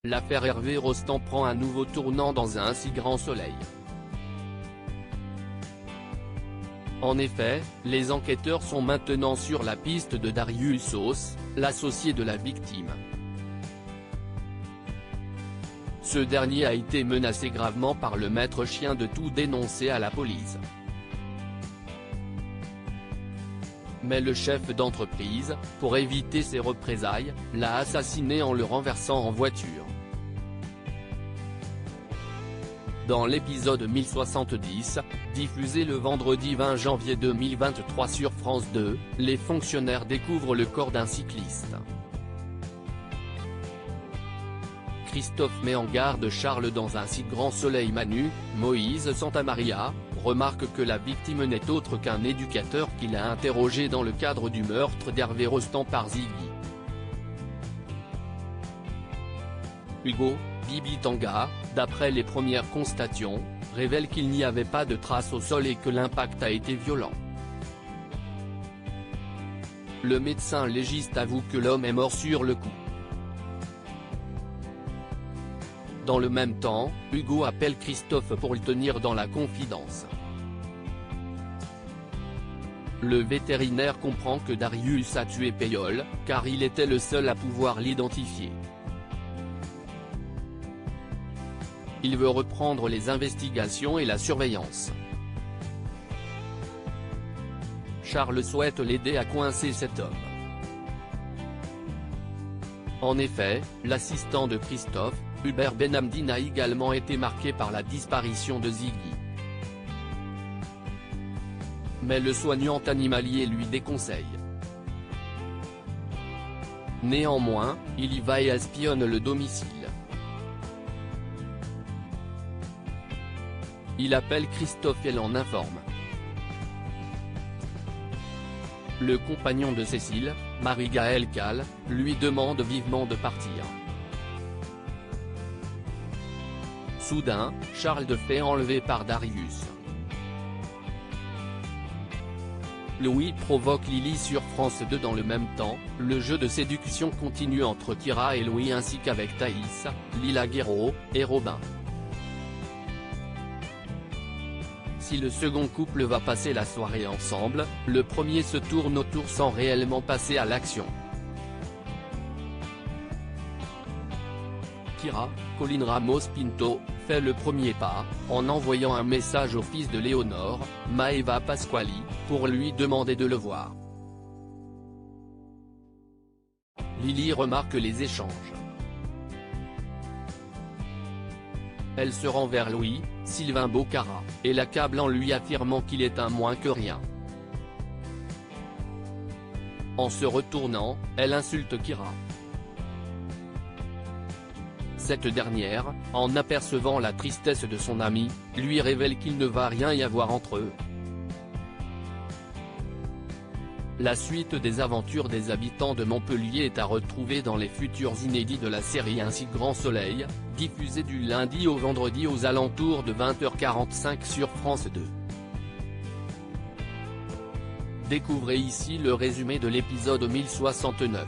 l'affaire Hervé Rostand prend un nouveau tournant dans un si grand soleil. En effet, les enquêteurs sont maintenant sur la piste de Darius Sauce, l'associé de la victime. Ce dernier a été menacé gravement par le maître chien de tout dénoncer à la police. Mais le chef d'entreprise, pour éviter ses représailles, l'a assassiné en le renversant en voiture. Dans l'épisode 1070, diffusé le vendredi 20 janvier 2023 sur France 2, les fonctionnaires découvrent le corps d'un cycliste. Christophe met en garde Charles dans un si grand soleil Manu, Moïse Santamaria, remarque que la victime n'est autre qu'un éducateur qu'il a interrogé dans le cadre du meurtre d'Hervé Rostand par Ziggy. Hugo, Bibi Tanga, d'après les premières constatations, révèle qu'il n'y avait pas de traces au sol et que l'impact a été violent. Le médecin légiste avoue que l'homme est mort sur le coup. Dans le même temps, Hugo appelle Christophe pour le tenir dans la confidence. Le vétérinaire comprend que Darius a tué Payol, car il était le seul à pouvoir l'identifier. Il veut reprendre les investigations et la surveillance. Charles souhaite l'aider à coincer cet homme. En effet, l'assistant de Christophe, Hubert Benhamdine, a également été marqué par la disparition de Ziggy. Mais le soignant animalier lui déconseille. Néanmoins, il y va et espionne le domicile. Il appelle Christophe et l'en informe. Le compagnon de Cécile, Marie-Gaëlle Cal, lui demande vivement de partir. Soudain, Charles se fait enlever par Darius. Louis provoque Lily sur France 2. Dans le même temps, le jeu de séduction continue entre Kira et Louis ainsi qu'avec Thaïs, Lila Guerreau, et Robin. Si le second couple va passer la soirée ensemble, le premier se tourne autour sans réellement passer à l'action. Kira, Colline Ramos Pinto, fait le premier pas, en envoyant un message au fils de Léonore, Maeva Pasquali, pour lui demander de le voir. Lily remarque les échanges. Elle se rend vers Louis, Sylvain Bocara, et l'accable en lui affirmant qu'il est un moins que rien. En se retournant, elle insulte Kira. Cette dernière, en apercevant la tristesse de son ami, lui révèle qu'il ne va rien y avoir entre eux. La suite des aventures des habitants de Montpellier est à retrouver dans les futurs inédits de la série Un si grand soleil, diffusée du lundi au vendredi aux alentours de 20h45 sur France 2. Découvrez ici le résumé de l'épisode 1069.